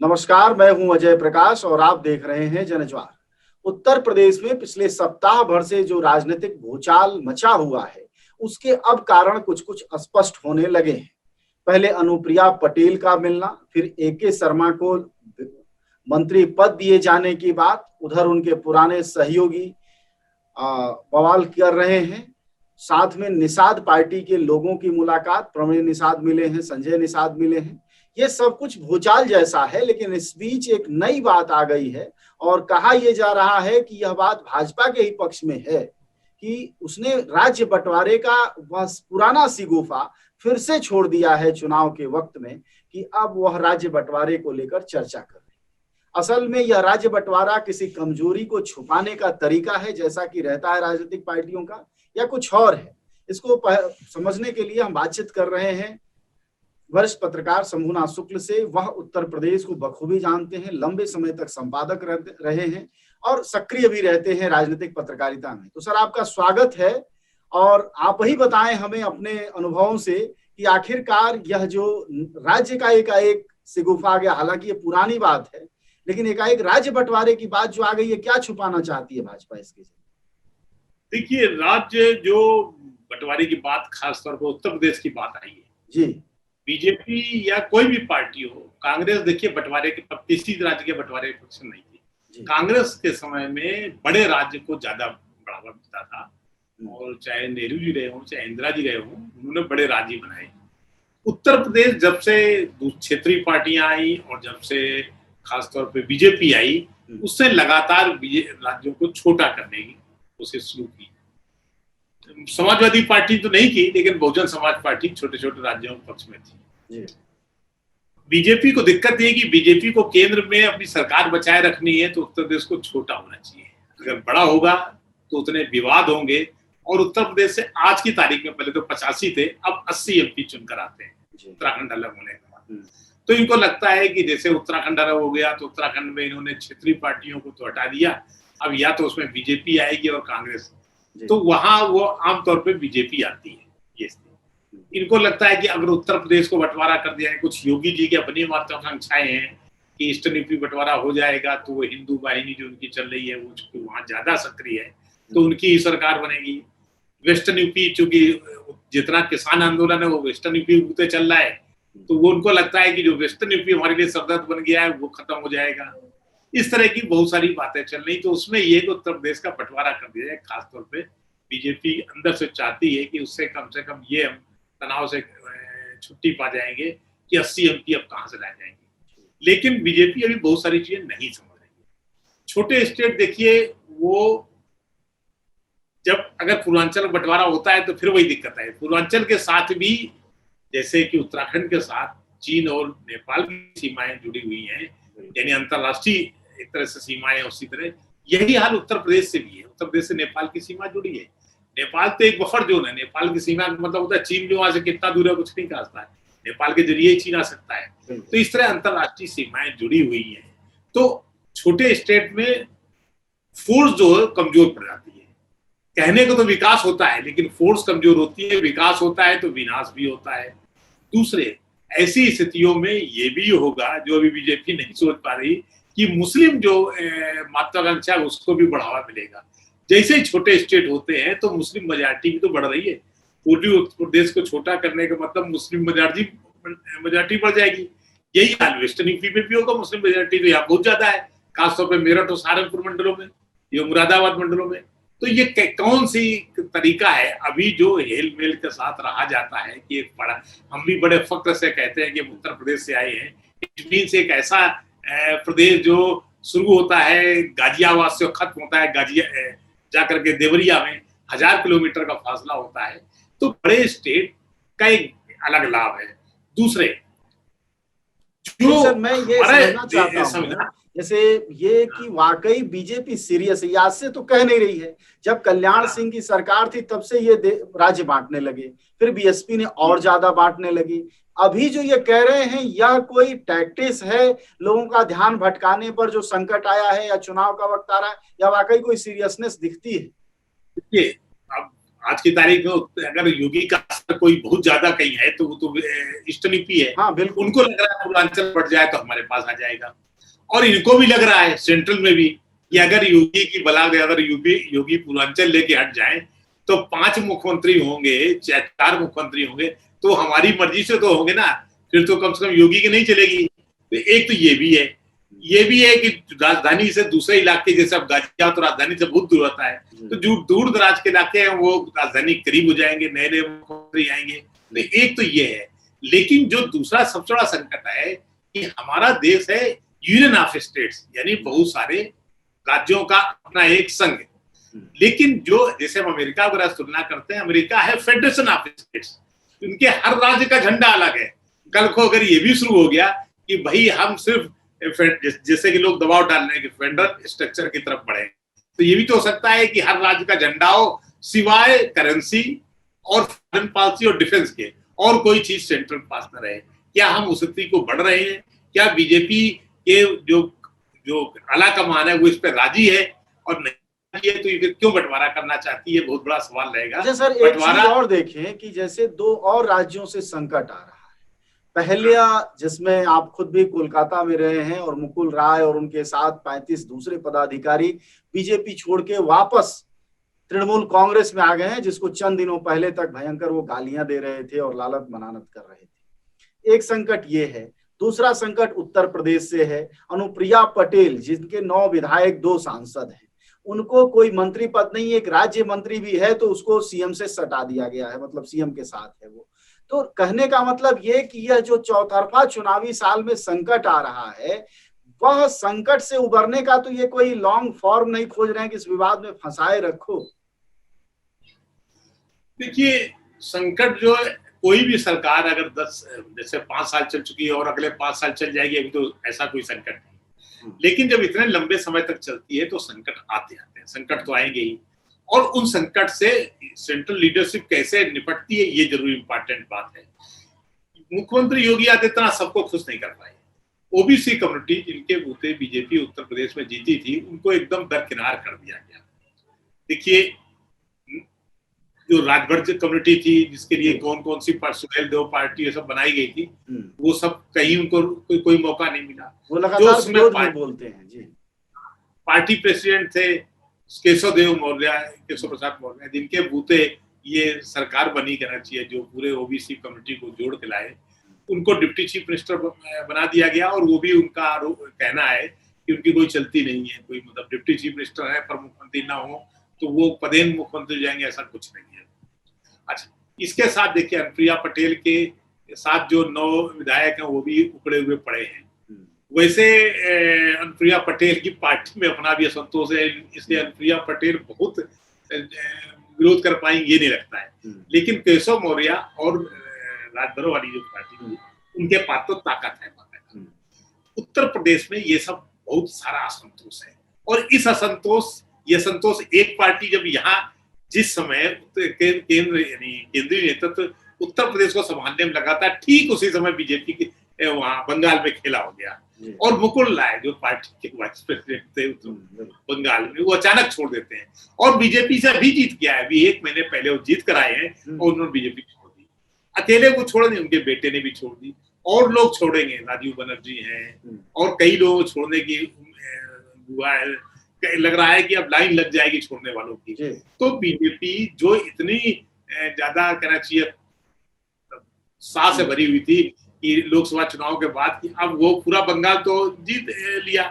नमस्कार, मैं हूं अजय प्रकाश और आप देख रहे हैं जनज्वार। उत्तर प्रदेश में पिछले सप्ताह भर से जो राजनीतिक भूचाल मचा हुआ है, उसके अब कारण कुछ कुछ स्पष्ट होने लगे हैं। पहले अनुप्रिया पटेल का मिलना, फिर एके शर्मा को मंत्री पद दिए जाने की बात, उधर उनके पुराने सहयोगी बवाल कर रहे हैं। साथ में निषाद पार्टी के लोगों की मुलाकात, प्रवीण निषाद मिले हैं, संजय निषाद मिले हैं। ये सब कुछ भूचाल जैसा है, लेकिन इस बीच एक नई बात आ गई है और कहा यह जा रहा है कि यह बात भाजपा के ही पक्ष में है कि उसने राज्य बंटवारे का वह पुराना सिगुफा फिर से छोड़ दिया है चुनाव के वक्त में, कि अब वह राज्य बंटवारे को लेकर चर्चा कर रहे हैं। असल में यह राज्य बंटवारा किसी कमजोरी को छुपाने का तरीका है, जैसा कि रहता है राजनीतिक पार्टियों का, या कुछ और है। इसको समझने के लिए हम बातचीत कर रहे हैं वरिष्ठ पत्रकार शंभुनाथ शुक्ल से। वह उत्तर प्रदेश को बखूबी जानते हैं, लंबे समय तक संपादक रहे हैं और सक्रिय भी रहते हैं राजनीतिक पत्रकारिता में। तो सर, आपका स्वागत है और आप ही बताएं हमें अपने अनुभवों से कि आखिरकार यह जो राज्य का एकाएक सिगुफा आ गया, हालांकि ये पुरानी बात है, लेकिन एकाएक राज्य बंटवारे की बात जो आ गई है, क्या छुपाना चाहती है भाजपा इसके? देखिए, राज्य जो बंटवारे की बात खासतौर पर उत्तर प्रदेश की बात आई है जी। बीजेपी या कोई भी पार्टी हो, कांग्रेस देखिए बंटवारे के किसी राज्य के बंटवारे के पक्ष नहीं थी। कांग्रेस के समय में बड़े राज्य को ज्यादा बढ़ावा मिलता था, और चाहे नेहरू जी रहे हों, चाहे इंदिरा जी रहे हों, उन्होंने बड़े राज्य बनाए। उत्तर प्रदेश जब से क्षेत्रीय पार्टियां आई और जब से खासतौर पर बीजेपी आई, उससे लगातार राज्यों को छोटा करने की कोशिश शुरू की। समाजवादी पार्टी तो नहीं की, लेकिन बहुजन समाज पार्टी छोटे छोटे राज्यों के पक्ष में थी। बीजेपी को दिक्कत ये कि बीजेपी को केंद्र में अपनी सरकार बचाए रखनी है, तो उत्तर प्रदेश को छोटा होना चाहिए। अगर बड़ा होगा तो उतने विवाद होंगे, और उत्तर प्रदेश से आज की तारीख में पहले तो 85 थे, अब 80 एमपी चुनकर आते हैं उत्तराखंड अलग होने के बाद। तो इनको लगता है कि जैसे उत्तराखंड अलग हो गया तो उत्तराखंड में इन्होंने क्षेत्रीय पार्टियों को तो हटा दिया, अब या तो उसमें बीजेपी आएगी और कांग्रेस, तो वहां वो आमतौर पे बीजेपी आती है। ये इनको लगता है कि अगर उत्तर प्रदेश को बंटवारा कर दिया है, कुछ योगी जी की अपनी महत्वाकांक्षाएं हैं कि ईस्टर्न यूपी बंटवारा हो जाएगा तो वो हिंदू वाहिनी जो उनकी चल रही है वो चूंकि वहां ज्यादा सक्रिय है तो उनकी ही सरकार बनेगी। वेस्टर्न यूपी चूंकि जितना किसान आंदोलन है वो वेस्टर्न यूपी होते चल रहा है, तो वो उनको लगता है कि जो वेस्टर्न यूपी हमारे लिए सरदर्द बन गया है वो खत्म हो जाएगा। इस तरह की बहुत सारी बातें चल रही, तो उसमें ये उत्तर प्रदेश का बंटवारा कर दिया जाए। खासतौर पे बीजेपी अंदर से चाहती है कि उससे कम से कम ये हम तनाव से छुट्टी पा जाएंगे कि 80 एमपी अब कहां से ला जाएंगे। लेकिन बीजेपी अभी बहुत सारी चीजें नहीं समझ रही है। छोटे स्टेट देखिए, वो जब अगर पूर्वांचल बंटवारा होता है तो फिर वही दिक्कत है। पूर्वांचल के साथ भी जैसे कि उत्तराखंड के साथ चीन और नेपाल की सीमाएं जुड़ी हुई हैं, यानी अंतरराष्ट्रीय एक तरह से सीमाएं, उसी तरह यही हाल उत्तर प्रदेश से भी है। उत्तर प्रदेश से नेपाल की सीमा जुड़ी है। नेपाल तो एक बफर जोन है। नेपाल की सीमा का मतलब होता है चीन जो वहां से कितना दूर है कुछ नहीं कह सकता है, नेपाल के जरिए ही चीन आ सकता है। तो इस तरह अंतरराष्ट्रीय सीमाएं जुड़ी हुई है। तो छोटे स्टेट में फोर्स जो है कमजोर पड़ जाती है। कहने को तो विकास होता है, लेकिन फोर्स कमजोर होती है। विकास होता है तो विनाश भी होता है। दूसरे, ऐसी स्थितियों में ये भी होगा जो अभी बीजेपी नहीं सोच पा रही कि मुस्लिम जो महत्वाकांक्षा है उसको भी बढ़ावा मिलेगा। जैसे ही छोटे स्टेट होते हैं तो मुस्लिम मेजॉरिटी भी तो बढ़ रही है। पूर्वी उत्तर प्रदेश को छोटा करने का मतलब मुस्लिम मेजॉरिटी बढ़ जाएगी। यही हाल वेस्टर्न यूपी में भी होगा। मुस्लिम मेजॉरिटी तो यहाँ बहुत ज्यादा है, खासतौर पर मेरठ और सहारनपुर मंडलों में, ये मुरादाबाद मंडलों में। तो ये कौन सी तरीका है अभी जो हेल मेल के साथ रहा जाता है कि एक बड़ा, हम भी बड़े फक्र से कहते हैं कि उत्तर प्रदेश से आए हैं। इट मीन्स एक ऐसा प्रदेश जो शुरू होता है गाजियाबाद से, खत्म होता है जाकर के देवरिया में 1000 किलोमीटर का फासला होता है। तो बड़े स्टेट का एक अलग लाभ है। दूसरे जो मैं ये समझना चाहता हूं, जैसे ये कि वाकई बीजेपी सीरियस है, आज से तो कह नहीं रही है। जब कल्याण सिंह की सरकार थी तब से ये राज्य बांटने लगे, फिर बीएसपी ने और ज्यादा बांटने लगी। अभी जो ये कह रहे हैं यह कोई टैक्टिस है लोगों का ध्यान भटकाने पर, जो संकट आया है या चुनाव का वक्त आ रहा है, या वाकई कोई सीरियसनेस दिखती है? देखिए, अब आज की तारीख में अगर योगी का असर कोई बहुत ज्यादा कहीं है तो वो तो ईस्टर्न यूपी है। हाँ बिल्कुल। उनको लग रहा है पूर्वांचल बढ़ जाए तो हमारे पास आ जाएगा, और इनको भी लग रहा है सेंट्रल में भी कि अगर योगी की बला गया, अगर योगी पूर्वांचल लेके हट जाए तो 5 मुख्यमंत्री होंगे, 4 मुख्यमंत्री होंगे तो हमारी मर्जी से तो होंगे ना, फिर तो कम से कम योगी की नहीं चलेगी। तो एक तो ये भी है कि राजधानी से दूसरे इलाके, जैसे अब गाजियाबाद तो राजधानी से बहुत दूर होता है, तो जो दूर दराज के इलाके हैं वो राजधानी करीब हो जाएंगे, नए नए मुख्यमंत्री आएंगे। तो एक तो ये है, लेकिन जो दूसरा सबसे बड़ा संकट है कि हमारा देश है यूनियन ऑफ स्टेट्स, यानी बहुत सारे राज्यों का अपना एक संघ। लेकिन जो जैसे हम अमेरिका वगैरह तुलना करते हैं, अमेरिका है फेडरेशन ऑफ स्टेट्स, उनके हर राज्य का झंडा अलग है। कल को अगर ये भी शुरू हो गया कि भाई हम सिर्फ जैसे कि लोग दबाव डाल रहे हैं कि फेडरल स्ट्रक्चर की तरफ बढ़े, तो ये भी तो हो सकता है कि हर राज्य का झंडा हो सिवाय करेंसी और फॉरेन पॉलिसी और डिफेंस के, और कोई चीज सेंट्रल पास न रहे। क्या हम उस स्थिति को बढ़ रहे हैं? क्या बीजेपी के जो आला कमान है वो इस पर राजी है? और नहीं है तो ये क्यों बंटवारा करना चाहती है? बहुत बड़ा सवाल रहेगा। अच्छा सर, एक चीज और देखें कि जैसे 2 और राज्यों से संकट आ रहा है। पहला, जिसमें आप खुद भी कोलकाता में रहे हैं, और मुकुल राय और उनके साथ 35 दूसरे पदाधिकारी बीजेपी छोड़ के वापस तृणमूल कांग्रेस में आ गए हैं, जिसको चंद दिनों पहले तक भयंकर वो गालियां दे रहे थे और लालत मनानत कर रहे थे। एक संकट ये है। दूसरा संकट उत्तर प्रदेश से है। अनुप्रिया पटेल, जिनके 9 विधायक 2 सांसद हैं, उनको कोई मंत्री पद नहीं, एक राज्य मंत्री भी है तो उसको सीएम से सटा दिया गया है, मतलब सीएम के साथ है वो। तो कहने का मतलब ये कि यह जो चौतरफा चुनावी साल में संकट आ रहा है, वह संकट से उबरने का तो ये कोई लॉन्ग फॉर्म नहीं खोज रहे हैं कि इस विवाद में फंसाए रखो। देखिए, संकट जो है, कोई भी सरकार अगर 10 जैसे 5 साल चल चुकी है और अगले 5 साल चल जाएगी, अभी तो ऐसा कोई संकट नहीं। लेकिन जब इतने लंबे समय तक चलती है तो संकट आते हैं, संकट तो आएंगे ही। और उन संकट से सेंट्रल लीडरशिप कैसे निपटती है, ये जरूर इंपॉर्टेंट बात है। मुख्यमंत्री योगी आदित्यनाथ सबको खुश नहीं कर पाए। ओबीसी कम्युनिटी, जिनके बूते बीजेपी उत्तर प्रदेश में जीती थी, उनको एकदम दरकिनार कर दिया गया। देखिए, जो राजभर कम्युनिटी थी, जिसके लिए कौन कौन सी सुहेल देव पार्टी ये सब बनाई गई थी, वो सब कहीं उनको कोई मौका नहीं मिला। वो लगातार विरोध में बोलते हैं जी। पार्टी प्रेसिडेंट थे केशव प्रसाद मौर्य, जिनके बूते ये सरकार बनी करना चाहिए, जो पूरे ओबीसी कम्युनिटी को जोड़ के लाए, उनको डिप्टी चीफ मिनिस्टर बना दिया गया। और वो भी उनका कहना है कि उनकी कोई चलती नहीं है, कोई मतलब डिप्टी चीफ मिनिस्टर है पर मुख्यमंत्री ना हो तो वो पदेन मुख्यमंत्री हो जाएंगे, ऐसा कुछ नहीं है। अच्छा, इसके साथ देखिए, अनुप्रिया पटेल के साथ जो 9 विधायक हैं वो भी उकड़े हुए पड़े हैं। वैसे अनुप्रिया पटेल की पार्टी में अपना भी असंतोष है, इसलिए अनुप्रिया पटेल बहुत विरोध कर पाएंगे ये नहीं लगता है। लेकिन केशव मौर्य और राजभर वाली जो पार्टी, उनके पास तो ताकत है। उत्तर प्रदेश में ये सब बहुत सारा असंतोष है, और इस ये संतोष एक पार्टी जब यहाँ जिस समय केंद्रीय नेतृत्व उत्तर प्रदेश को संभालने में लगा था, ठीक उसी समय बीजेपी के वहां बंगाल में खेला हो गया। और मुकुल राय जो पार्टी के वाइस प्रेसिडेंट थे बंगाल में, वो अचानक छोड़ देते हैं। और बीजेपी से अभी जीत गया है, अभी 1 महीने पहले वो जीत कर आए हैं और उन्होंने बीजेपी छोड़ दी। अकेले वो छोड़ दी, उनके बेटे ने भी छोड़ दी, और लोग छोड़ेंगे, राजीव बनर्जी हैं और कई लोग छोड़ने की लग रहा है कि अब लाइन लग जाएगी छोड़ने वालों की। तो बीजेपी जो इतनी ज्यादा कहना चाहिए साह से भरी हुई थी कि लोकसभा चुनाव के बाद कि अब वो पूरा बंगाल तो जीत लिया,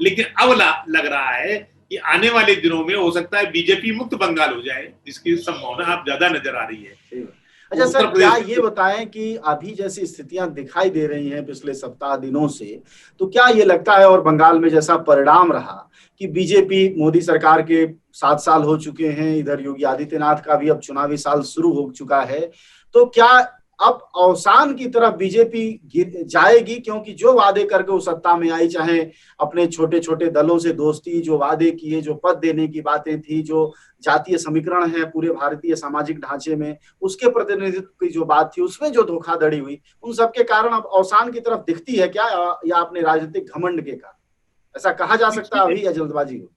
लेकिन अब लग रहा है कि आने वाले दिनों में हो सकता है बीजेपी मुक्त बंगाल हो जाए, जिसकी संभावना अब ज्यादा नजर आ रही है। अच्छा सर, क्या ये बताएं कि अभी जैसी स्थितियां दिखाई दे रही हैं पिछले सप्ताह दिनों से, तो क्या ये लगता है, और बंगाल में जैसा परिणाम रहा कि बीजेपी, मोदी सरकार के 7 साल हो चुके हैं, इधर योगी आदित्यनाथ का भी अब चुनावी साल शुरू हो चुका है, तो क्या अब अवसान की तरफ बीजेपी जाएगी? क्योंकि जो वादे करके वो सत्ता में आई, चाहे अपने छोटे छोटे दलों से दोस्ती, जो वादे किए, जो पद देने की बातें थी, जो जातीय समीकरण है पूरे भारतीय सामाजिक ढांचे में, उसके प्रतिनिधित्व की जो बात थी, उसमें जो धोखाधड़ी हुई, उन सबके कारण अब अवसान की तरफ दिखती है क्या, या अपने राजनीतिक घमंड के कारण? ऐसा कहा जा सकता है अभी, या जल्दबाजी हो?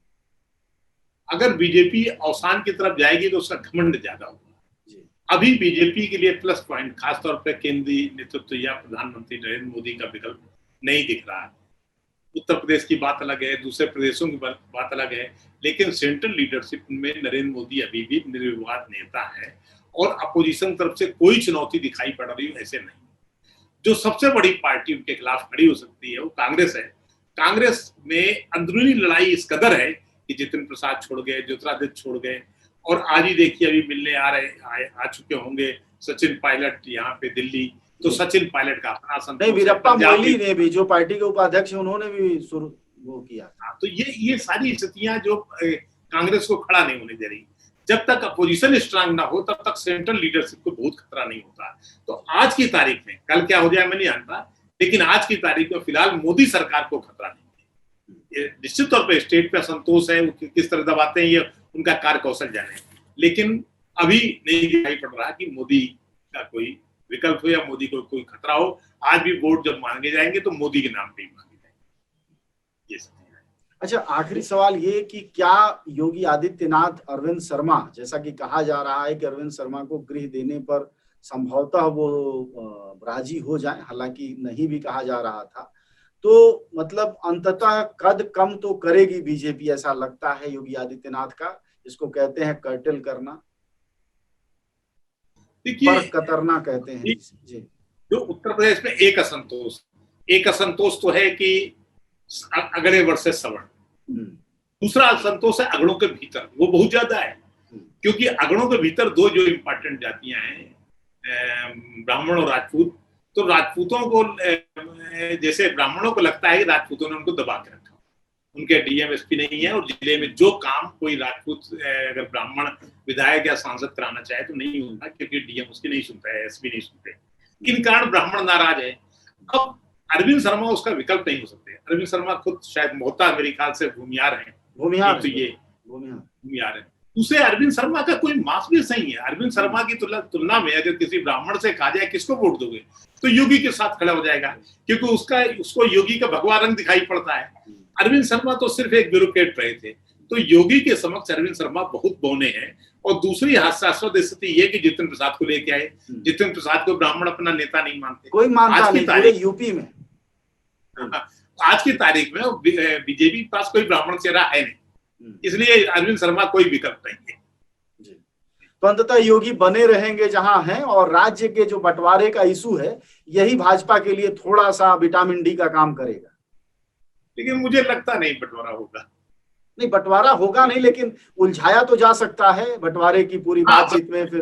अगर बीजेपी अवसान की तरफ जाएगी तो उसका घमंड ज्यादा होगा। अभी बीजेपी के लिए प्लस पॉइंट खासतौर पर केंद्रीय नेतृत्व या प्रधानमंत्री नरेंद्र मोदी का विकल्प नहीं दिख रहा है। उत्तर प्रदेश की बात अलग है, दूसरे प्रदेशों की बात अलग है, लेकिन सेंट्रल लीडरशिप में नरेंद्र मोदी अभी भी निर्विवाद नेता है और अपोजिशन तरफ से कोई चुनौती दिखाई पड़ रही है ऐसे नहीं। जो सबसे बड़ी पार्टी उनके खिलाफ खड़ी हो सकती है वो कांग्रेस है। कांग्रेस में अंदरूनी लड़ाई इस कदर है कि जितिन प्रसाद छोड़ गए, ज्योतिरादित्य छोड़ गए, और आज ही देखिए अभी मिलने आ चुके होंगे सचिन पायलट यहाँ पे दिल्ली, तो सचिन पायलट का अपना संतोष नहीं, वीरप्पा मोइली ने भी, जो पार्टी के उपाध्यक्ष हैं, उन्होंने भी वो किया। तो ये सारी स्थितियां जो कांग्रेस को खड़ा नहीं होने दे रही। जब तक अपोजिशन स्ट्रांग ना हो तब तक सेंट्रल लीडरशिप को बहुत खतरा नहीं होता। तो आज की तारीख में, कल क्या हो जाए मैं नहीं जानता, लेकिन आज की तारीख में फिलहाल मोदी सरकार को खतरा नहीं है। निश्चित तौर पर स्टेट पे असंतोष है, वो किस तरह दबाते हैं ये उनका कार्य कौशल जाने, लेकिन अभी नहीं दिखाई पड़ रहा कि मोदी का कोई विकल्प हो या मोदी को कोई खतरा हो। आज भी वोट जब मांगे जाएंगे तो मोदी के नाम पे ही मांगे जाएंगे। ये सब है। अच्छा, आखिरी सवाल ये कि क्या योगी आदित्यनाथ अरविंद शर्मा, जैसा कि कहा जा रहा है कि अरविंद शर्मा को गृह देने पर संभवतः वो राजी हो जाए, हालांकि नहीं भी कहा जा रहा था, तो मतलब अंततः कद कम तो करेगी बीजेपी, ऐसा लगता है योगी आदित्यनाथ का, जिसको कहते हैं कर्टेल करना, पर कतरना कहते हैं जी। जो उत्तर प्रदेश में एक असंतोष तो है कि अगड़े वर्सेस सवर्ण। दूसरा असंतोष है अगड़ों के भीतर, वो बहुत ज्यादा है, क्योंकि अगड़ों के भीतर दो जो इम्पोर्टेंट जातियां हैं, ब्राह्मण और राजपूत। तो राजपूतों को, जैसे ब्राह्मणों को लगता है कि राजपूतों ने उनको दबा के रखा, उनके डीएम एसपी नहीं है, और जिले में जो काम कोई राजपूत अगर ब्राह्मण विधायक या सांसद कराना चाहे तो नहीं होता, क्योंकि डीएम उसकी नहीं सुनता है, एसपी नहीं सुनते। इन कारण ब्राह्मण नाराज है। अब अरविंद शर्मा उसका विकल्प नहीं हो सकते। अरविंद शर्मा खुद शायद मोहता मेरे ख्याल से भूमिहार है, तो ये भूमिहार है। दूसरे अरविंद शर्मा का कोई मास भी सही है। अरविंद शर्मा की तुलना में अगर किसी ब्राह्मण से कहा जाए किसको वोट दोगे, तो योगी के साथ खड़ा हो जाएगा, क्योंकि उसको योगी का भगवा रंग दिखाई पड़ता है। अरविंद शर्मा तो सिर्फ एक ब्यूरोक्रेट रहे थे, तो योगी के समक्ष अरविंद शर्मा बहुत बौने हैं। और दूसरी हास्यास्पद स्थिति ये कि जितिन प्रसाद को लेके आए। जितिन प्रसाद को ब्राह्मण अपना नेता नहीं मानते, कोई मानता नहीं पूरे यूपी में। आज की तारीख में बीजेपी के पास कोई ब्राह्मण चेहरा है नहीं, इसलिए अरविंद शर्मा कोई विकल्प नहीं है। तो अंततः योगी बने रहेंगे जहां हैं, और राज्य के जो बंटवारे का इशू है यही भाजपा के लिए थोड़ा सा विटामिन डी का काम करेगा। लेकिन मुझे लगता नहीं बंटवारा होगा। नहीं, बंटवारा होगा नहीं, लेकिन उलझाया तो जा सकता है बंटवारे की पूरी बातचीत में। फिर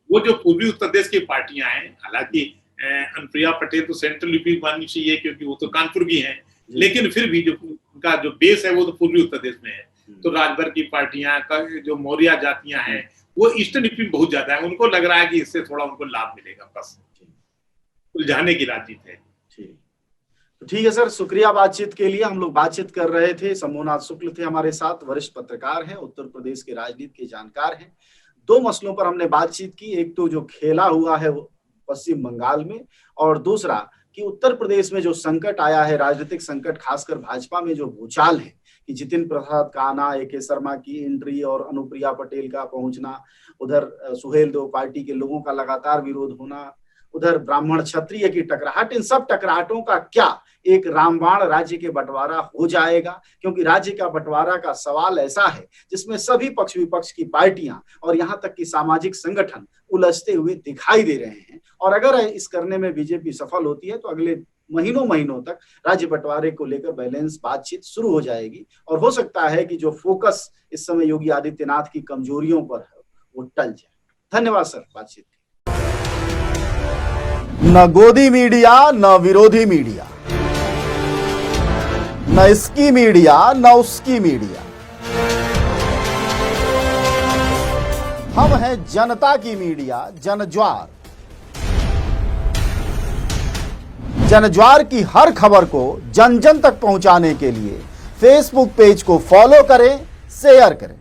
वो जो पूर्वी उत्तर प्रदेश की पार्टियां हैं, हालांकि अनुप्रिया पटेल तो सेंट्रल यूपी माननी चाहिए क्योंकि वो तो कानपुर की हैं, लेकिन फिर भी जो उनका जो बेस है वो तो पूर्वी उत्तर प्रदेश में है। तो राजभर की पार्टियां का जो मौर्य जातियां हैं वो ईस्टर्न यूपी में बहुत ज्यादा है। उनको लग रहा है कि इससे थोड़ा उनको लाभ मिलेगा, बस उलझाने की राजनीति है। तो ठीक है सर, शुक्रिया बातचीत के लिए। हम लोग बातचीत कर रहे थे, शंभुनाथ शुक्ल थे हमारे साथ, वरिष्ठ पत्रकार हैं, उत्तर प्रदेश के राजनीति के जानकार हैं। दो मसलों पर हमने बातचीत की, एक तो जो खेला हुआ है पश्चिम बंगाल में, और दूसरा कि उत्तर प्रदेश में जो संकट आया है, राजनीतिक संकट, खासकर भाजपा में जो भूचाल है कि जितिन प्रसाद का आना, ए.के. शर्मा की एंट्री और अनुप्रिया पटेल का पहुंचना, उधर सुहेल देव पार्टी के लोगों का लगातार विरोध होना, उधर ब्राह्मण क्षत्रिय की टकराहट, इन सब टकराहटों का क्या एक रामबाण राज्य के बंटवारा हो जाएगा? क्योंकि राज्य का बंटवारा का सवाल ऐसा है जिसमें सभी पक्ष विपक्ष की पार्टियां और यहां तक कि सामाजिक संगठन उलझते हुए दिखाई दे रहे हैं। और अगर इस करने में बीजेपी सफल होती है तो अगले महीनों तक राज्य बंटवारे को लेकर बैलेंस बातचीत शुरू हो जाएगी, और हो सकता है कि जो फोकस इस समय योगी आदित्यनाथ की कमजोरियों पर है वो टल जाए। धन्यवाद सर बातचीत। न गोदी मीडिया, न विरोधी मीडिया, न इसकी मीडिया, न उसकी मीडिया, हम हैं जनता की मीडिया, जनज्वार। जनज्वार की हर खबर को जन जन तक पहुंचाने के लिए फेसबुक पेज को फॉलो करें, शेयर करें।